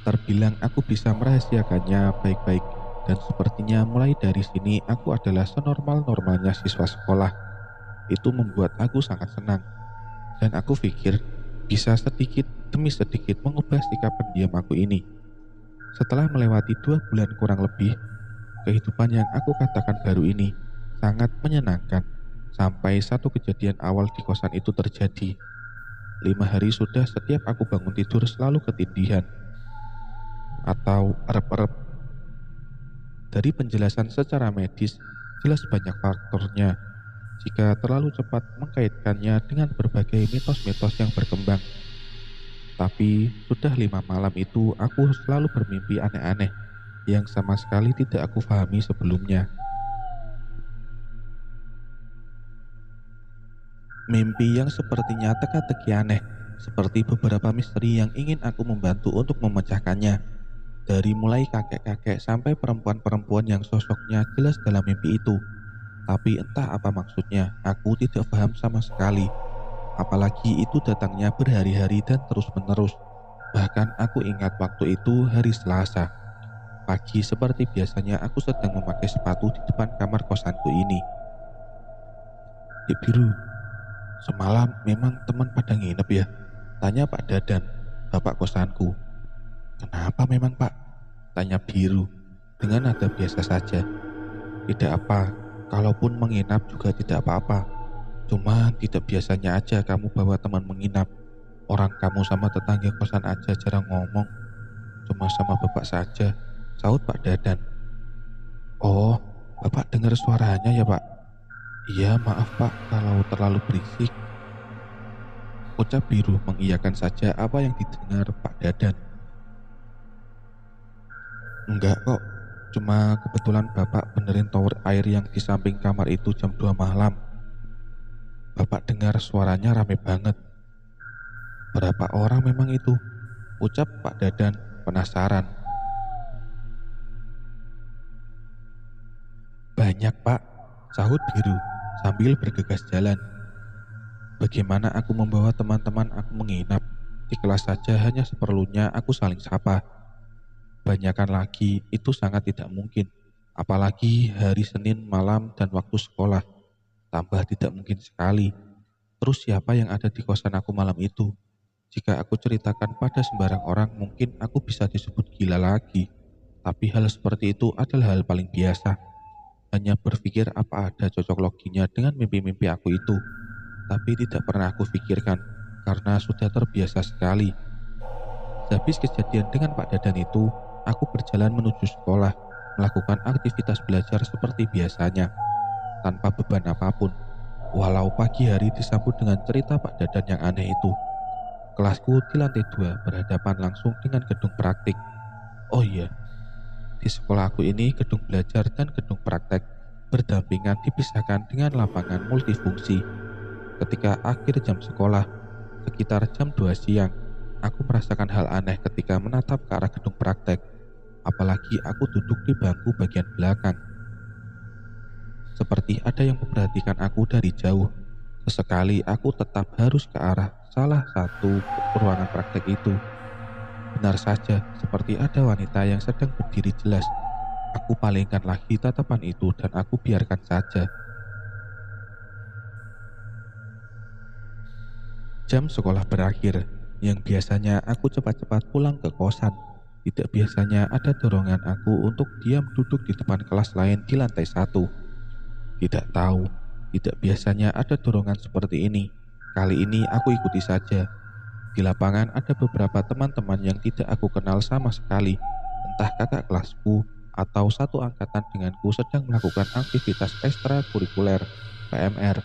Terbilang aku bisa merahasiakannya baik-baik, dan sepertinya mulai dari sini aku adalah senormal-normalnya siswa sekolah. Itu membuat aku sangat senang, dan aku pikir bisa sedikit demi sedikit mengubah sikap pendiam aku ini. Setelah melewati 2 bulan kurang lebih, kehidupan yang aku katakan baru ini sangat menyenangkan, sampai satu kejadian awal di kosan itu terjadi. 5 hari sudah setiap aku bangun tidur selalu ketindihan atau erep-erep. Dari penjelasan secara medis, jelas banyak faktornya. Jika terlalu cepat mengkaitkannya dengan berbagai mitos-mitos yang berkembang. Tapi sudah 5 malam itu aku selalu bermimpi aneh-aneh yang sama sekali tidak aku pahami sebelumnya. Mimpi yang sepertinya teka-teki aneh, seperti beberapa misteri yang ingin aku membantu untuk memecahkannya. Dari mulai kakek-kakek sampai perempuan-perempuan yang sosoknya jelas dalam mimpi itu. Tapi entah apa maksudnya, aku tidak paham sama sekali. Apalagi itu datangnya berhari-hari dan terus-menerus. Bahkan aku ingat waktu itu hari Selasa. Pagi seperti biasanya aku sedang memakai sepatu di depan kamar kosanku ini. Dik Biru, semalam memang teman pada nginep ya? Tanya Pak Dadan, bapak kosanku. Kenapa memang Pak? Tanya Biru dengan nada biasa saja. Tidak apa, kalaupun menginap juga tidak apa-apa. Cuma tidak biasanya aja kamu bawa teman menginap. Orang kamu sama tetangga kosan aja jarang ngomong. Cuma sama bapak saja, sahut Pak Dadan. Oh, bapak dengar suaranya ya Pak? Iya maaf Pak kalau terlalu berisik. Ucap Biru mengiyakan saja apa yang didengar Pak Dadan. Enggak kok, cuma kebetulan bapak benerin tower air yang di samping kamar itu jam 2 malam. Bapak dengar suaranya rame banget. Berapa orang memang itu? Ucap Pak Dadan penasaran. Banyak Pak, sahut Biru sambil bergegas jalan. Bagaimana aku membawa teman-teman aku menginap? Di kelas saja hanya seperlunya aku saling sapa. Banyakan lagi itu sangat tidak mungkin. Apalagi hari Senin malam dan waktu sekolah, tambah tidak mungkin sekali. Terus siapa yang ada di kosan aku malam itu? Jika aku ceritakan pada sembarang orang, mungkin aku bisa disebut gila lagi. Tapi hal seperti itu adalah hal paling biasa. Hanya berpikir apa ada cocok loginya dengan mimpi-mimpi aku itu. Tapi tidak pernah aku pikirkan, karena sudah terbiasa sekali. Sehabis kejadian dengan Pak Dadan itu, aku berjalan menuju sekolah, melakukan aktivitas belajar seperti biasanya, tanpa beban apapun. Walau pagi hari disambut dengan cerita Pak Dadan yang aneh itu. Kelasku di lantai 2 berhadapan langsung dengan gedung praktik. Oh iya, di sekolah aku ini gedung belajar dan gedung praktek berdampingan dipisahkan dengan lapangan multifungsi. Ketika akhir jam sekolah, sekitar jam 2 siang, aku merasakan hal aneh ketika menatap ke arah gedung praktek. Apalagi aku duduk di bangku bagian belakang. Seperti ada yang memperhatikan aku dari jauh. Sesekali aku tetap harus ke arah salah satu ruangan praktek itu. Benar saja, seperti ada wanita yang sedang berdiri jelas. Aku palingkan lagi tatapan itu dan aku biarkan saja. Jam sekolah berakhir, yang biasanya aku cepat-cepat pulang ke kosan. Tidak biasanya ada dorongan aku untuk diam duduk di depan kelas lain di lantai 1. Tidak tahu, tidak biasanya ada dorongan seperti ini. Kali ini aku ikuti saja. Di lapangan ada beberapa teman-teman yang tidak aku kenal sama sekali. Entah kakak kelasku atau satu angkatan denganku sedang melakukan aktivitas ekstrakurikuler, PMR.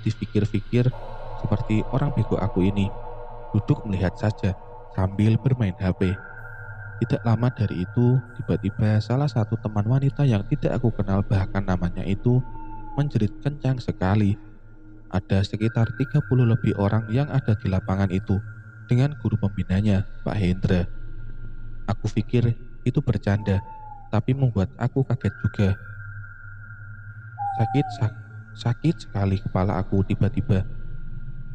Dipikir-pikir seperti orang bego aku ini. Duduk melihat saja sambil bermain HP. Tidak lama dari itu, tiba-tiba salah satu teman wanita yang tidak aku kenal bahkan namanya itu menjerit kencang sekali. Ada sekitar 30 lebih orang yang ada di lapangan itu dengan guru pembinanya, Pak Hendra. Aku pikir itu bercanda, tapi membuat aku kaget juga. Sakit sekali kepala aku tiba-tiba.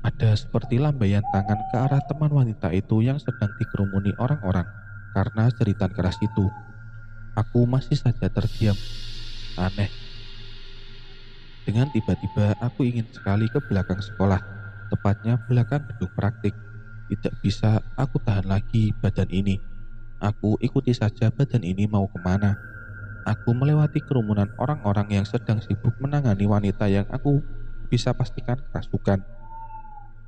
Ada seperti lambaian tangan ke arah teman wanita itu yang sedang dikerumuni orang-orang karena jeritan keras itu. Aku masih saja terdiam. Aneh. Dengan tiba-tiba aku ingin sekali ke belakang sekolah, tepatnya belakang gedung praktik. Tidak bisa aku tahan lagi badan ini. Aku ikuti saja badan ini mau kemana. Aku melewati kerumunan orang-orang yang sedang sibuk menangani wanita yang aku bisa pastikan kerasukan.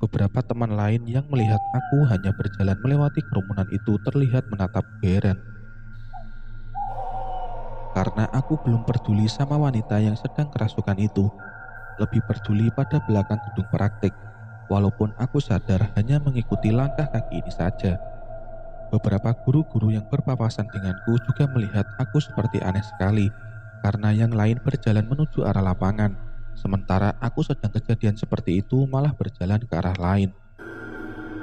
Beberapa teman lain yang melihat aku hanya berjalan melewati kerumunan itu terlihat menatap heran. Karena aku belum peduli sama wanita yang sedang kerasukan itu, lebih peduli pada belakang gedung praktik. Walaupun aku sadar hanya mengikuti langkah kaki ini saja. Beberapa guru-guru yang berpapasan denganku juga melihat aku seperti aneh sekali, karena yang lain berjalan menuju arah lapangan, sementara aku sedang kejadian seperti itu malah berjalan ke arah lain.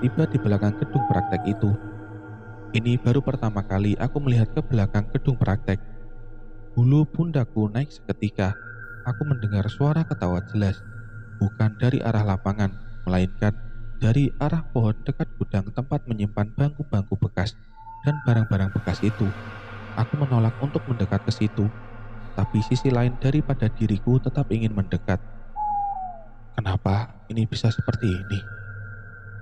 Tiba di belakang gedung praktek itu. Ini baru pertama kali aku melihat ke belakang gedung praktek. Bulu pundaku naik seketika. Aku mendengar suara ketawa jelas, bukan dari arah lapangan, melainkan dari arah pohon dekat gudang tempat menyimpan bangku-bangku bekas dan barang-barang bekas itu. Aku menolak untuk mendekat ke situ, tapi sisi lain daripada diriku tetap ingin mendekat. Kenapa ini bisa seperti ini?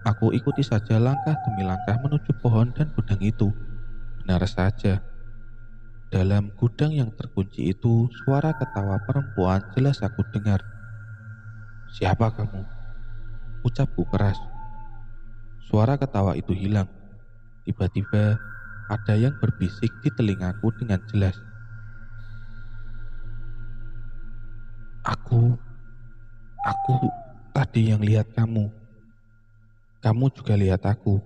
Aku ikuti saja langkah demi langkah menuju pohon dan gudang itu. Benar saja, dalam gudang yang terkunci itu, suara ketawa perempuan jelas aku dengar. "Siapa kamu?" ucapku keras. Suara ketawa itu hilang. Tiba-tiba ada yang berbisik di telingaku dengan jelas. Aku tadi yang lihat kamu. Kamu juga lihat aku.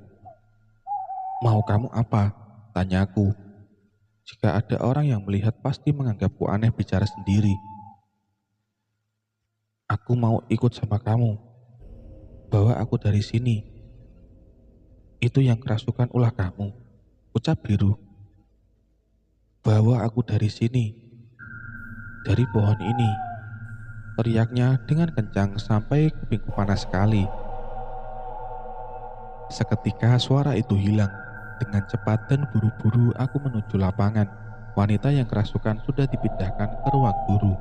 Mau kamu apa? Tanyaku. Jika ada orang yang melihat pasti menganggapku aneh bicara sendiri. Aku mau ikut sama kamu. Bawa aku dari sini. Itu yang kerasukan ulah kamu, ucap biru. Bawa aku dari sini. Dari pohon ini. Teriaknya dengan kencang sampai kupingku panas sekali. Seketika suara itu hilang. Dengan cepat dan buru-buru aku menuju lapangan. Wanita yang kerasukan sudah dipindahkan ke ruang guru.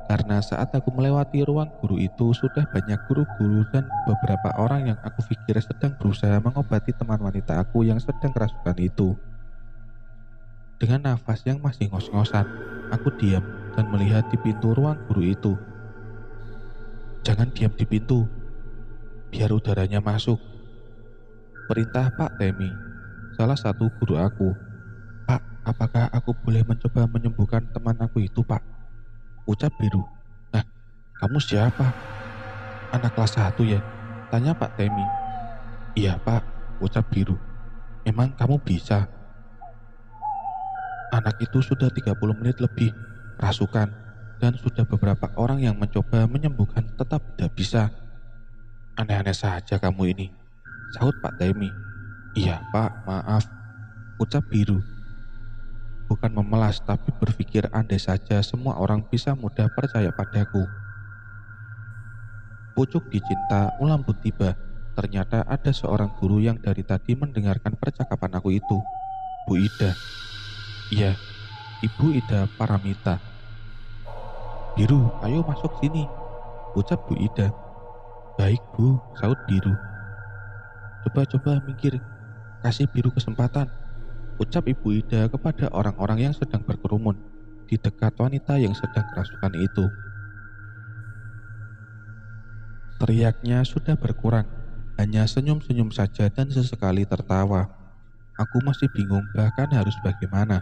Karena saat aku melewati ruang guru itu sudah banyak guru-guru dan beberapa orang yang aku pikir sedang berusaha mengobati teman wanita aku yang sedang kerasukan itu. Dengan nafas yang masih ngos-ngosan, aku diam dan melihat di pintu ruang guru itu. "Jangan diam di pintu, biar udaranya masuk," perintah Pak Temi, salah satu guru aku. "Pak, apakah aku boleh mencoba menyembuhkan teman aku itu, Pak?" ucap Biru. "Nah, kamu siapa? Anak kelas 1 ya?" tanya Pak Temi. "Iya, Pak," ucap Biru. "Emang kamu bisa?" "Anak itu sudah 30 menit lebih kerasukan dan sudah beberapa orang yang mencoba menyembuhkan tetap tidak bisa." "Aneh-aneh saja kamu ini," sahut Pak Temi. "Iya, Pak, maaf," ucap Biru. Bukan memelas tapi berpikir andai saja semua orang bisa mudah percaya padaku. Pucuk dicinta ulam pun tiba. Ternyata ada seorang guru yang dari tadi mendengarkan percakapan aku itu. Bu Ida. Iya, Ibu Ida Paramita. "Biru, ayo masuk sini," ucap Bu Ida. "Baik, Bu," sahut Biru. "Coba-coba minggir, kasih Biru kesempatan," ucap Ibu Ida kepada orang-orang yang sedang berkerumun di dekat wanita yang sedang kerasukan itu. Teriaknya sudah berkurang, hanya senyum-senyum saja dan sesekali tertawa. Aku masih bingung bahkan harus bagaimana.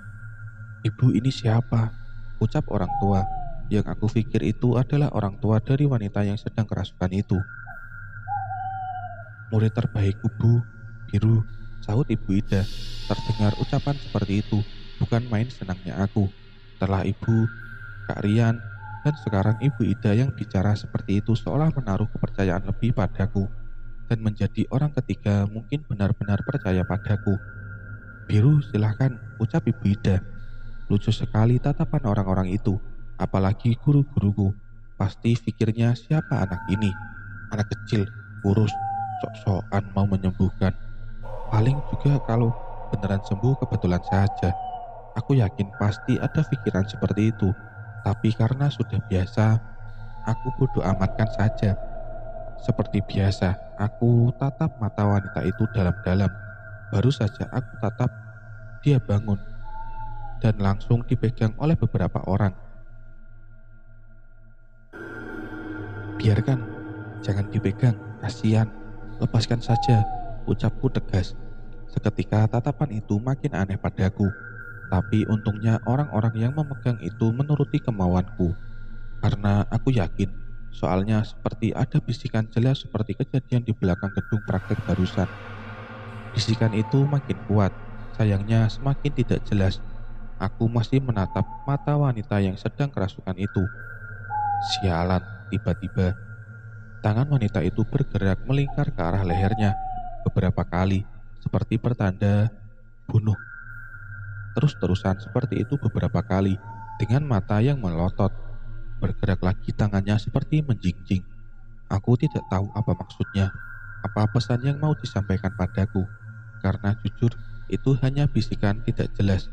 "Ibu ini siapa?" ucap orang tua, yang aku pikir itu adalah orang tua dari wanita yang sedang kerasukan itu. "Murid terbaikku, Bu, Biru," sahut Ibu Ida. Terdengar ucapan seperti itu, bukan main senangnya aku. Setelah Ibu, Kak Rian, dan sekarang Ibu Ida yang bicara seperti itu seolah menaruh kepercayaan lebih padaku dan menjadi orang ketiga mungkin benar-benar percaya padaku. "Biru, silahkan," ucap Ibu Ida. Lucu sekali tatapan orang-orang itu, apalagi guru-guruku. Pasti pikirnya siapa anak ini? Anak kecil, kurus, sok-sokan mau menyembuhkan. Paling juga kalau beneran sembuh kebetulan saja. Aku yakin pasti ada pikiran seperti itu. Tapi karena sudah biasa, aku bodoh amatkan saja. Seperti biasa, aku tatap mata wanita itu dalam-dalam. Baru saja aku tatap, dia bangun dan langsung dipegang oleh beberapa orang. "Biarkan, jangan dipegang, kasihan. Lepaskan saja," ucapku tegas. Seketika tatapan itu makin aneh padaku. Tapi untungnya orang-orang yang memegang itu menuruti kemauanku. Karena aku yakin, soalnya seperti ada bisikan jelas seperti kejadian di belakang gedung praktek barusan. Bisikan itu makin kuat, sayangnya semakin tidak jelas. Aku masih menatap mata wanita yang sedang kerasukan itu. Sialan, tiba-tiba tangan wanita itu bergerak melingkar ke arah lehernya beberapa kali, seperti pertanda bunuh. Terus-terusan seperti itu beberapa kali, dengan mata yang melotot. Bergerak lagi tangannya seperti menjinjing. Aku tidak tahu apa maksudnya, apa pesan yang mau disampaikan padaku. Karena jujur, itu hanya bisikan tidak jelas.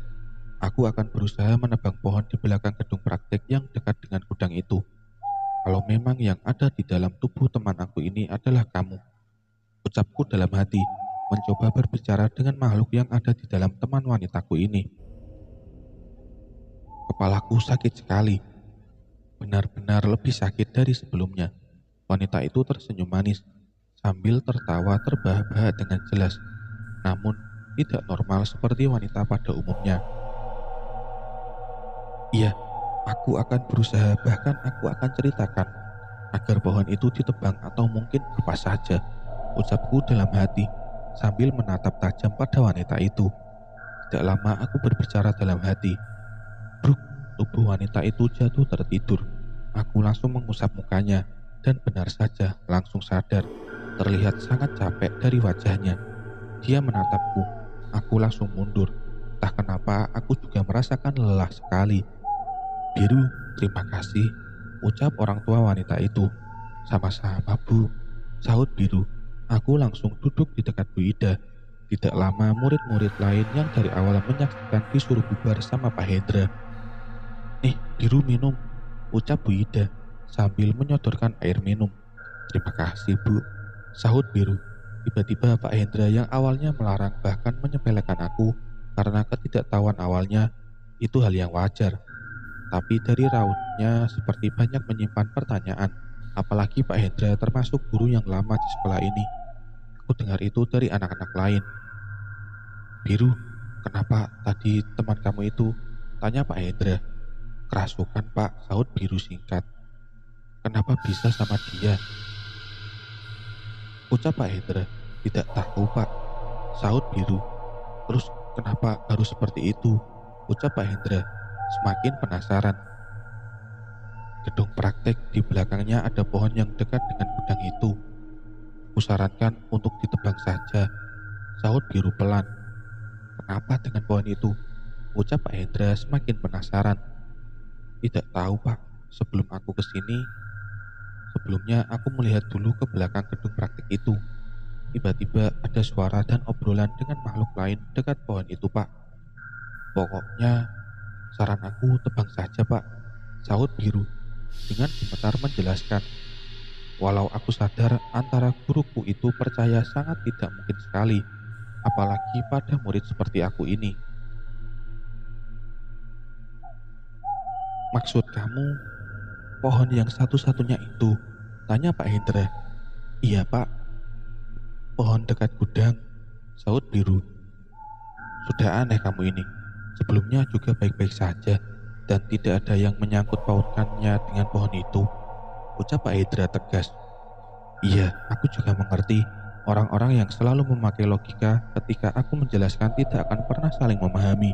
Aku akan berusaha menebang pohon di belakang gedung praktek yang dekat dengan gudang itu. Kalau memang yang ada di dalam tubuh teman aku ini adalah kamu, ucapku dalam hati, mencoba berbicara dengan makhluk yang ada di dalam teman wanitaku ini. Kepalaku sakit sekali, benar-benar lebih sakit dari sebelumnya. Wanita itu tersenyum manis, sambil tertawa terbahak-bahak dengan jelas, namun tidak normal seperti wanita pada umumnya. "Iya, aku akan berusaha, bahkan aku akan ceritakan agar pohon itu ditebang atau mungkin apa saja," ucapku dalam hati sambil menatap tajam pada wanita itu. Tidak lama aku berbicara dalam hati. Bruk, tubuh wanita itu jatuh tertidur. Aku langsung mengusap mukanya dan benar saja langsung sadar. Terlihat sangat capek dari wajahnya. Dia menatapku. Aku langsung mundur. Entah kenapa aku juga merasakan lelah sekali. "Biru, terima kasih," ucap orang tua wanita itu. "Sama-sama, Bu," sahut Biru. Aku langsung duduk di dekat Bu Ida. Tidak lama murid-murid lain yang dari awal menyaksikan disuruh bubar sama Pak Hendra. "Nih, Biru minum," ucap Bu Ida sambil menyodorkan air minum. "Terima kasih, Bu," sahut Biru. Tiba-tiba Pak Hendra yang awalnya melarang bahkan menyepelekan aku karena ketidaktahuan awalnya itu hal yang wajar. Tapi dari rautnya seperti banyak menyimpan pertanyaan. Apalagi Pak Hendra termasuk guru yang lama di sekolah ini. Aku dengar itu dari anak-anak lain. "Biru, kenapa tadi teman kamu itu?" tanya Pak Hendra. "Kerasukan, Pak," sahut Biru singkat. "Kenapa bisa sama dia?" ucap Pak Hendra. "Tidak tahu, Pak," sahut Biru. "Terus kenapa harus seperti itu?" ucap Pak Hendra semakin penasaran. "Gedung praktek di belakangnya ada pohon yang dekat dengan gudang itu. Kusarankan untuk ditebang saja," sahut Biru pelan. "Kenapa dengan pohon itu?" ucap Pak Hendra semakin penasaran. "Tidak tahu, Pak. Sebelumnya aku melihat dulu ke belakang gedung praktek itu. Tiba-tiba ada suara dan obrolan dengan makhluk lain dekat pohon itu, Pak. Pokoknya saran aku tebang saja, Pak," sahut Biru dengan gemetar menjelaskan. Walau aku sadar antara guruku itu percaya sangat tidak mungkin sekali, apalagi pada murid seperti aku ini. "Maksud kamu pohon yang satu-satunya itu?" tanya Pak Hendra. "Iya, Pak, pohon dekat gudang," sahut Biru. "Sudah aneh kamu ini. Sebelumnya juga baik-baik saja dan tidak ada yang menyangkut pautkannya dengan pohon itu," ucap Pak Hendra tegas. "Iya, aku juga mengerti. Orang-orang yang selalu memakai logika ketika aku menjelaskan tidak akan pernah saling memahami.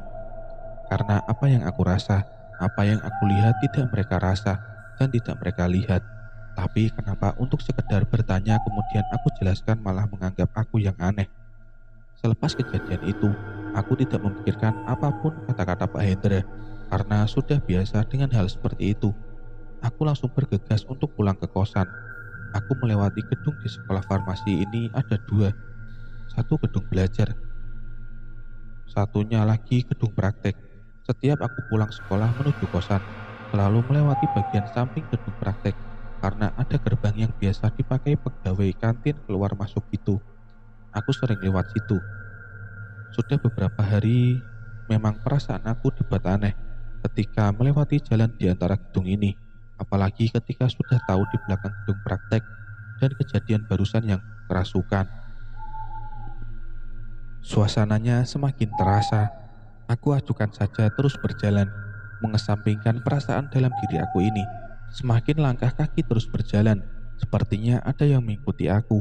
Karena apa yang aku rasa, apa yang aku lihat tidak mereka rasa dan tidak mereka lihat. Tapi kenapa untuk sekedar bertanya kemudian aku jelaskan malah menganggap aku yang aneh?" Selepas kejadian itu, aku tidak memikirkan apapun kata-kata Pak Hendra karena sudah biasa dengan hal seperti itu. Aku langsung bergegas untuk pulang ke kosan. Aku melewati gedung di sekolah farmasi ini ada dua. Satu gedung belajar, satunya lagi gedung praktek. Setiap aku pulang sekolah menuju kosan, selalu melewati bagian samping gedung praktek karena ada gerbang yang biasa dipakai pegawai kantin keluar masuk itu. Aku sering lewat situ. Sudah beberapa hari memang perasaan aku dibuat aneh ketika melewati jalan di antara gedung ini. Apalagi ketika sudah tahu di belakang gedung praktek dan kejadian barusan yang kerasukan. Suasananya semakin terasa. Aku acukan saja terus berjalan, mengesampingkan perasaan dalam diri aku ini. Semakin langkah kaki terus berjalan, sepertinya ada yang mengikuti aku,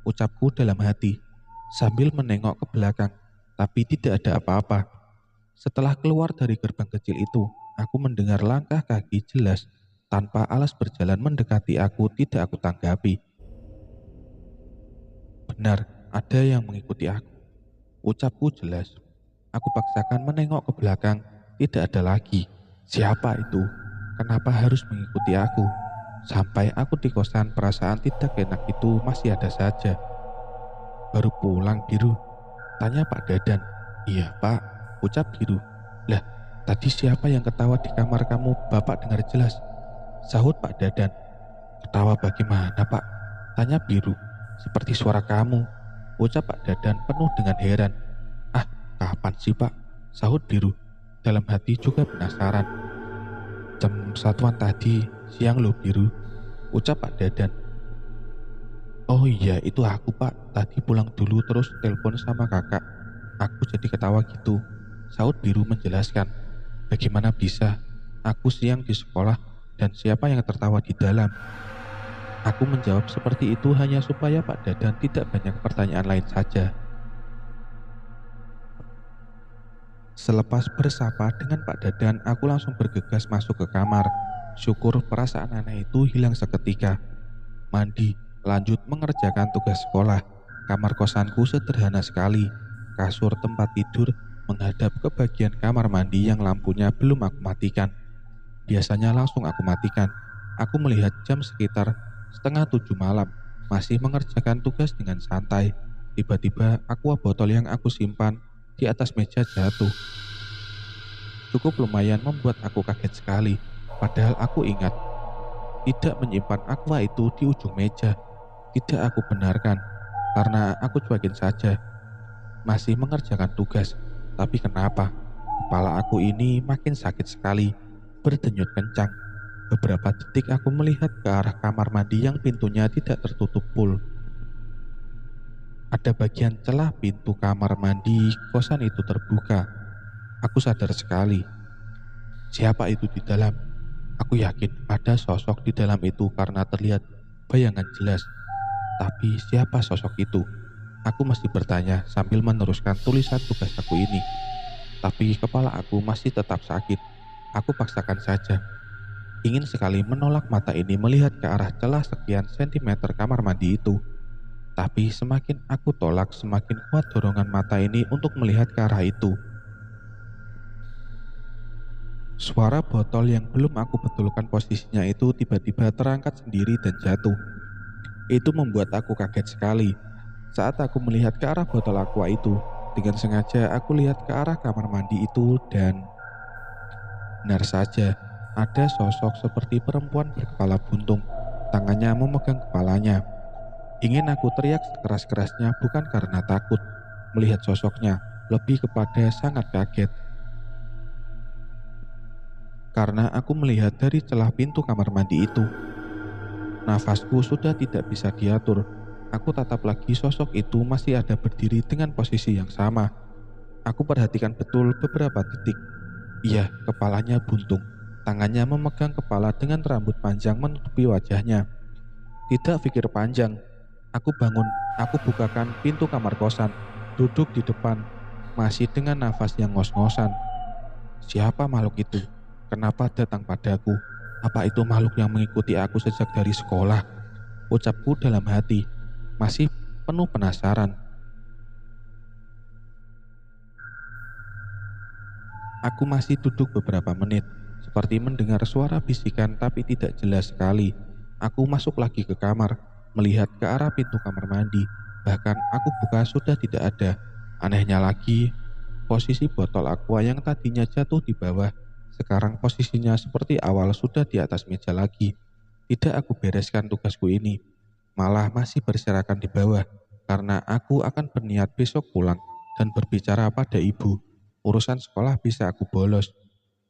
ucapku dalam hati, sambil menengok ke belakang, tapi tidak ada apa-apa. Setelah keluar dari gerbang kecil itu, aku mendengar langkah kaki jelas, tanpa alas berjalan mendekati aku tidak aku tanggapi. Benar, ada yang mengikuti aku, ucapku jelas. Aku paksakan menengok ke belakang, tidak ada lagi. Siapa itu? Kenapa harus mengikuti aku? Sampai aku di kosan perasaan tidak enak itu masih ada saja. "Baru pulang, Biru?" tanya Pak Dadan. "Iya, Pak," ucap Biru. "Lah, tadi siapa yang ketawa di kamar kamu? Bapak dengar jelas," sahut Pak Dadan. "Ketawa bagaimana, Pak?" tanya Biru. "Seperti suara kamu," ucap Pak Dadan penuh dengan heran. "Ah, kapan sih, Pak?" sahut Biru. Dalam hati juga penasaran. "Jam satuan tadi, siang loh, Biru," ucap Pak Dadan. "Oh iya, itu aku, Pak. Tadi pulang dulu terus telepon sama kakak. Aku jadi ketawa gitu," sahut Biru menjelaskan. "Bagaimana bisa? Aku siang di sekolah dan siapa yang tertawa di dalam?" Aku menjawab seperti itu hanya supaya Pak Dadan tidak banyak pertanyaan lain saja. Selepas bersapa dengan Pak Dadan, aku langsung bergegas masuk ke kamar. Syukur perasaan aneh itu hilang seketika. Mandi, lanjut mengerjakan tugas sekolah. Kamar kosanku sederhana sekali. Kasur tempat tidur menghadap ke bagian kamar mandi yang lampunya belum aku matikan. Biasanya langsung aku matikan. Aku melihat jam sekitar 6:30 malam, masih mengerjakan tugas dengan santai. Tiba-tiba aqua botol yang aku simpan di atas meja jatuh. Cukup lumayan membuat aku kaget sekali. Padahal aku ingat tidak menyimpan aqua itu di ujung meja. Tidak aku benarkan karena aku cuekin saja. Masih mengerjakan tugas. Tapi kenapa? Kepala aku ini makin sakit sekali. Berdenyut kencang. Beberapa detik aku melihat ke arah kamar mandi yang pintunya tidak tertutup full. Ada bagian celah pintu kamar mandi kosan itu terbuka. Aku sadar sekali. Siapa itu di dalam? Aku yakin ada sosok di dalam itu karena terlihat bayangan jelas. Tapi siapa sosok itu? Aku masih bertanya sambil meneruskan tulisan tugas aku ini. Tapi kepala aku masih tetap sakit. Aku paksakan saja. Ingin sekali menolak mata ini melihat ke arah celah sekian sentimeter kamar mandi itu. Tapi semakin aku tolak, semakin kuat dorongan mata ini untuk melihat ke arah itu. Suara botol yang belum aku betulkan posisinya itu tiba-tiba terangkat sendiri dan jatuh. Itu membuat aku kaget sekali. Saat aku melihat ke arah botol aqua itu, dengan sengaja aku lihat ke arah kamar mandi itu dan benar saja, ada sosok seperti perempuan berkepala buntung, tangannya memegang kepalanya. Ingin aku teriak sekeras-kerasnya bukan karena takut melihat sosoknya, lebih kepada sangat kaget. Karena aku melihat dari celah pintu kamar mandi itu. Nafasku sudah tidak bisa diatur. Aku tatap lagi sosok itu masih ada berdiri dengan posisi yang sama. Aku perhatikan betul beberapa detik. Iya, kepalanya buntung. Tangannya memegang kepala dengan rambut panjang menutupi wajahnya. Tidak pikir panjang. Aku bangun, aku bukakan pintu kamar kosan. Duduk di depan, masih dengan nafas yang ngos-ngosan. Siapa makhluk itu? Kenapa datang padaku? Apa itu makhluk yang mengikuti aku sejak dari sekolah? Ucapku dalam hati, masih penuh penasaran. Aku masih duduk beberapa menit, seperti mendengar suara bisikan tapi tidak jelas sekali. Aku masuk lagi ke kamar, melihat ke arah pintu kamar mandi. Bahkan aku buka sudah tidak ada. Anehnya lagi, posisi botol aqua yang tadinya jatuh di bawah, sekarang posisinya seperti awal sudah di atas meja lagi. Tidak aku bereskan tugasku ini, malah masih berserakan di bawah, karena aku akan berniat besok pulang dan berbicara pada ibu. Urusan sekolah bisa aku bolos.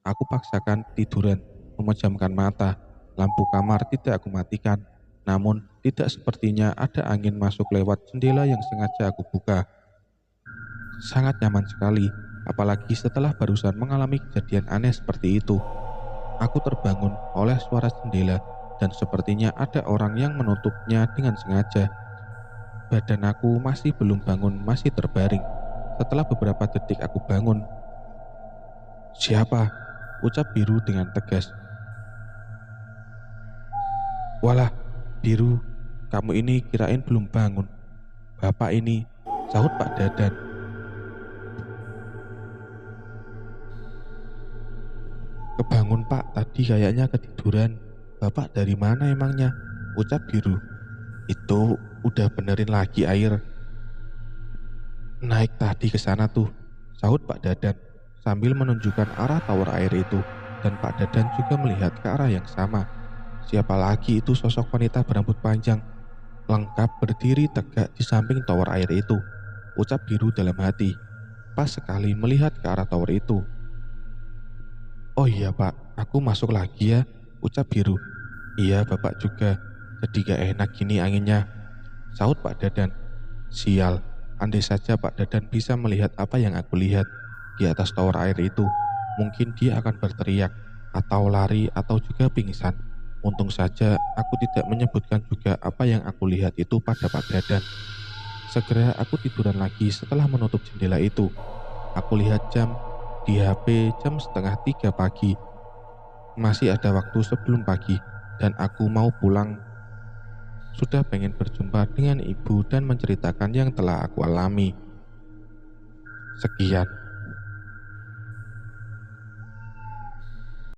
Aku paksakan tiduran, memejamkan mata. Lampu kamar tidak aku matikan. Namun tidak sepertinya ada angin masuk lewat jendela yang sengaja aku buka. Sangat nyaman sekali, apalagi setelah barusan mengalami kejadian aneh seperti itu. Aku terbangun oleh suara jendela dan sepertinya ada orang yang menutupnya dengan sengaja. Badan aku masih belum bangun, masih terbaring. Setelah beberapa detik aku bangun. Siapa? Ucap Biru dengan tegas. Walah, Biru, kamu ini kirain belum bangun. Bapak ini, sahut Pak Dadan. Kebangun Pak, tadi kayaknya ketiduran. Bapak dari mana emangnya? Ucap Biru. Itu udah benerin lagi air. Naik tadi ke sana tuh, sahut Pak Dadan sambil menunjukkan arah tower air itu, dan Pak Dadan juga melihat ke arah yang sama. Siapa lagi itu sosok wanita berambut panjang, lengkap berdiri tegak di samping tower air itu, ucap Biru dalam hati. Pas sekali melihat ke arah tower itu. Oh iya Pak, aku masuk lagi ya, ucap Biru. Iya Bapak juga, jadi gak enak gini anginnya, sahut Pak Dadan. Sial, andai saja Pak Dadan bisa melihat apa yang aku lihat di atas tower air itu. Mungkin dia akan berteriak, atau lari, atau juga pingsan. Untung saja aku tidak menyebutkan juga apa yang aku lihat itu pada Pak Dadan. Segera aku tiduran lagi setelah menutup jendela itu. Aku lihat jam, di HP jam 2:30 pagi. Masih ada waktu sebelum pagi, dan aku mau pulang. Sudah pengen berjumpa dengan ibu dan menceritakan yang telah aku alami. Sekian.